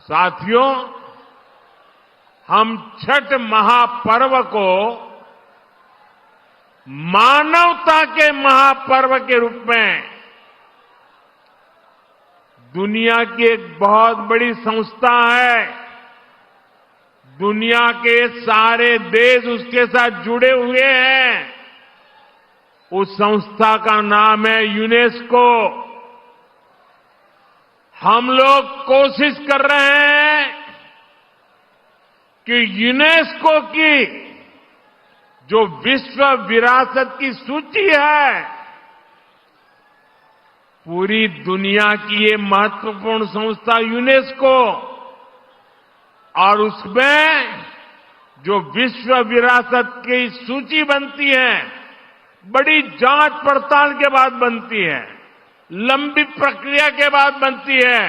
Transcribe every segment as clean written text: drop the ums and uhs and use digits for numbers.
साथियों, हम छठ महापर्व को मानवता के महापर्व के रूप में दुनिया की एक बहुत बड़ी संस्था है। दुनिया के सारे देश उसके साथ जुड़े हुए हैं। उस संस्था का नाम है यूनेस्को। हम लोग कोशिश कर रहे हैं कि यूनेस्को की जो विश्व विरासत की सूची है, पूरी दुनिया की ये महत्वपूर्ण संस्था यूनेस्को, और उसमें जो विश्व विरासत की सूची बनती है, बड़ी जांच पड़ताल के बाद बनती है, लंबी प्रक्रिया के बाद बनती है।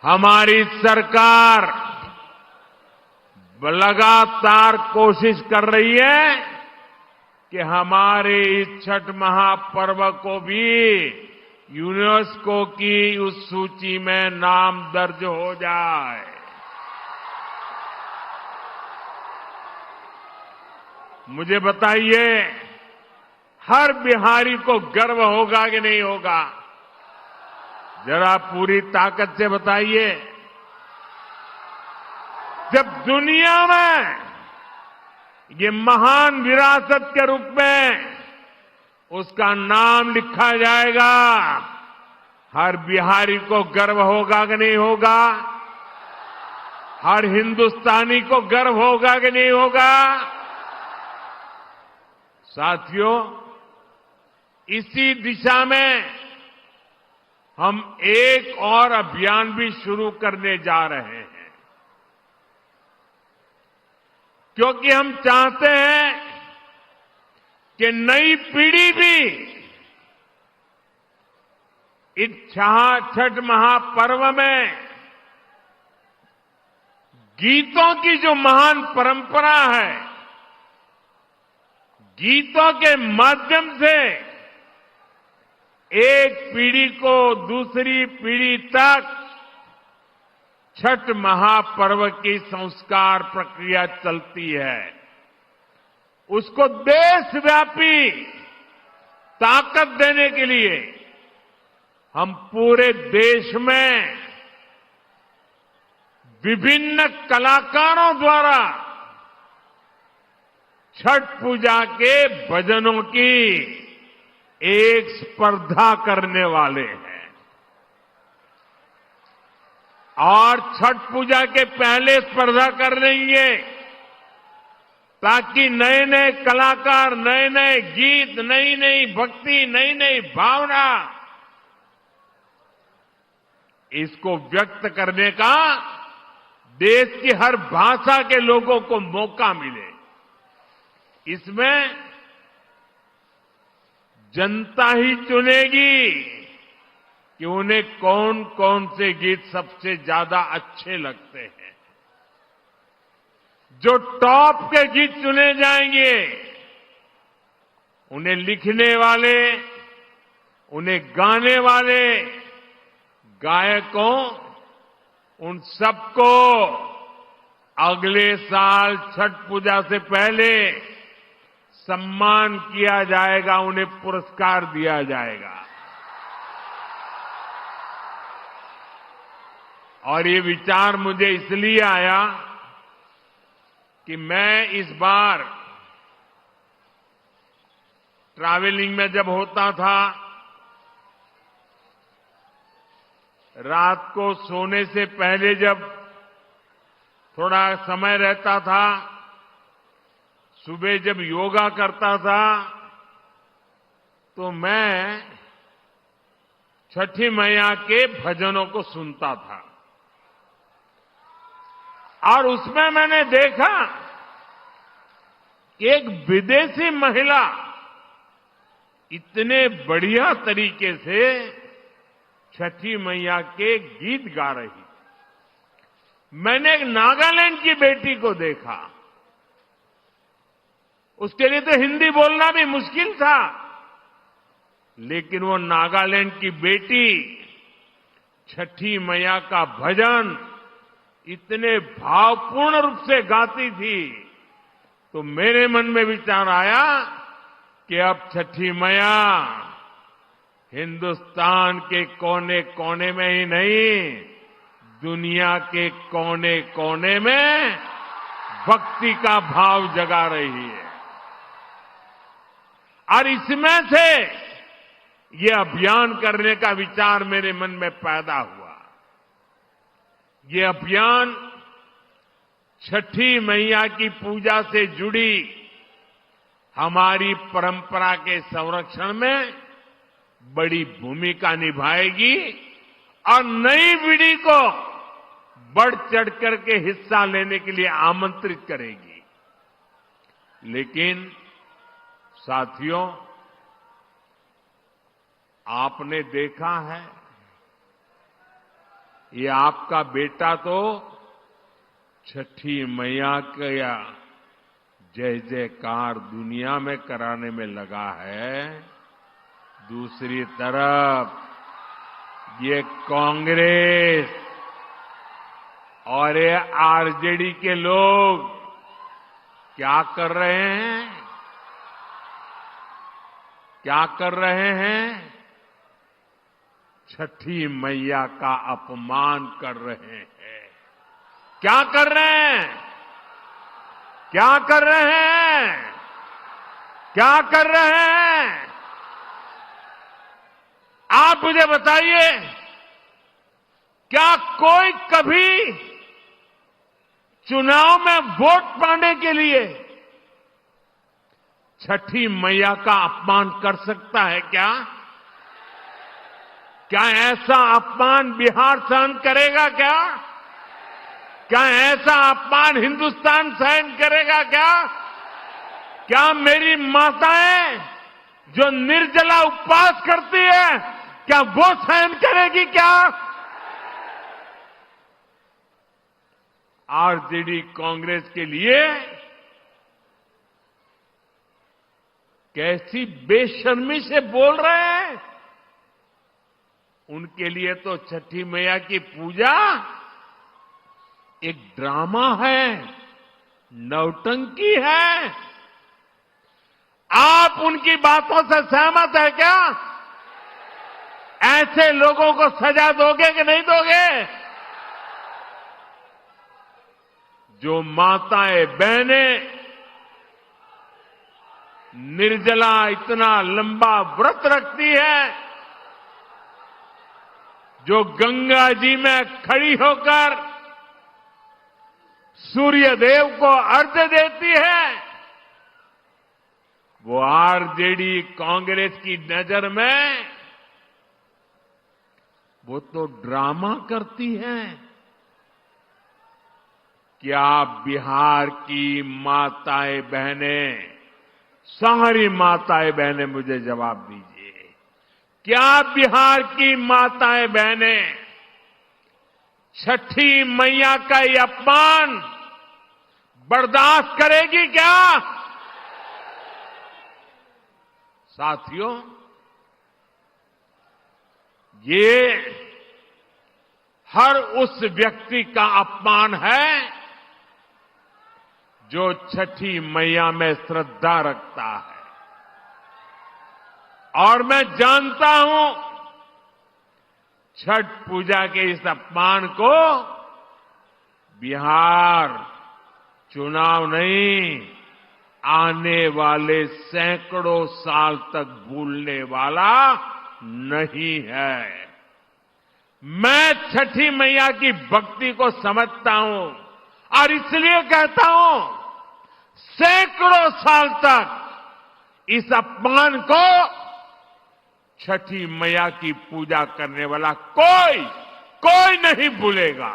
हमारी सरकार लगातार कोशिश कर रही है कि हमारे इस छठ महापर्व को भी यूनेस्को की उस सूची में नाम दर्ज हो जाए। मुझे बताइए, हर बिहारी को गर्व होगा कि नहीं होगा? जरा पूरी ताकत से बताइए। जब दुनिया में ये महान विरासत के रूप में उसका नाम लिखा जाएगा, हर बिहारी को गर्व होगा कि नहीं होगा? हर हिंदुस्तानी को गर्व होगा कि नहीं होगा? साथियों, इसी दिशा में हम एक और अभियान भी शुरू करने जा रहे हैं, क्योंकि हम चाहते हैं कि नई पीढ़ी भी इस छठ महापर्व में गीतों की जो महान परंपरा है, गीतों के माध्यम से एक पीढ़ी को दूसरी पीढ़ी तक छठ महापर्व की संस्कार प्रक्रिया चलती है, उसको देशव्यापी ताकत देने के लिए हम पूरे देश में विभिन्न कलाकारों द्वारा छठ पूजा के भजनों की एक स्पर्धा करने वाले हैं। और छठ पूजा के पहले स्पर्धा कर रही है, ताकि नए नए कलाकार, नए नए गीत, नई नई भक्ति, नई नई भावना, इसको व्यक्त करने का देश की हर भाषा के लोगों को मौका मिले। इसमें जनता ही चुनेगी कि उन्हें कौन कौन से गीत सबसे ज्यादा अच्छे लगते हैं। जो टॉप के गीत चुने जाएंगे, उन्हें लिखने वाले, उन्हें गाने वाले गायकों, उन सबको अगले साल छठ पूजा से पहले सम्मान किया जाएगा, उन्हें पुरस्कार दिया जाएगा। और ये विचार मुझे इसलिए आया कि मैं इस बार ट्रैवलिंग में जब होता था, रात को सोने से पहले जब थोड़ा समय रहता था, सुबह जब योगा करता था, तो मैं छठी मैया के भजनों को सुनता था। और उसमें मैंने देखा कि एक विदेशी महिला इतने बढ़िया तरीके से छठी मैया के गीत गा रही। मैंने एक नागालैंड की बेटी को देखा, उसके लिए तो हिंदी बोलना भी मुश्किल था, लेकिन वो नागालैंड की बेटी छठी मैया का भजन इतने भावपूर्ण रूप से गाती थी, तो मेरे मन में विचार आया कि अब छठी मैया हिंदुस्तान के कोने कोने में ही नहीं, दुनिया के कोने कोने में भक्ति का भाव जगा रही है। और इसमें से ये अभियान करने का विचार मेरे मन में पैदा हुआ। ये अभियान छठी मैया की पूजा से जुड़ी हमारी परंपरा के संरक्षण में बड़ी भूमिका निभाएगी और नई पीढ़ी को बढ़ चढ़ करके हिस्सा लेने के लिए आमंत्रित करेगी। लेकिन साथियों, आपने देखा है, ये आपका बेटा तो छठी मैया का जय जयकार दुनिया में कराने में लगा है। दूसरी तरफ ये कांग्रेस और ये आरजेडी के लोग क्या कर रहे हैं? क्या कर रहे हैं? छठी मैया का अपमान कर रहे हैं। क्या कर रहे हैं? क्या कर रहे हैं? क्या कर रहे हैं? आप मुझे बताइए, क्या कोई कभी चुनाव में वोट पाने के लिए छठी मैया का अपमान कर सकता है क्या? क्या ऐसा अपमान बिहार सहन करेगा क्या? क्या ऐसा अपमान हिंदुस्तान सहन करेगा क्या? क्या मेरी माताएं जो निर्जला उपवास करती है, क्या वो सहन करेगी क्या? आरजेडी कांग्रेस के लिए कैसी बेशर्मी से बोल रहे हैं। उनके लिए तो छठी मैया की पूजा एक ड्रामा है, नौटंकी है। आप उनकी बातों से सहमत है क्या? ऐसे लोगों को सजा दोगे कि नहीं दोगे? जो माताएं बहनें निर्जला इतना लंबा व्रत रखती है, जो गंगा जी में खड़ी होकर सूर्य देव को अर्घ्य देती है, वो आरजेडी कांग्रेस की नजर में वो तो ड्रामा करती है। क्या बिहार की माताएं बहनें, सारी माताएं बहनें मुझे जवाब दीजिए, क्या बिहार की माताएं बहनें छठी मैया का ये अपमान बर्दाश्त करेगी क्या? साथियों, ये हर उस व्यक्ति का अपमान है जो छठी मैया में श्रद्धा रखता है। और मैं जानता हूं, छठ पूजा के इस अपमान को बिहार चुनाव नहीं, आने वाले सैकड़ों साल तक भूलने वाला नहीं है। मैं छठी मैया की भक्ति को समझता हूं और इसलिए कहता हूं, सैकड़ों साल तक इस अपमान को छठी मैया की पूजा करने वाला कोई नहीं भूलेगा।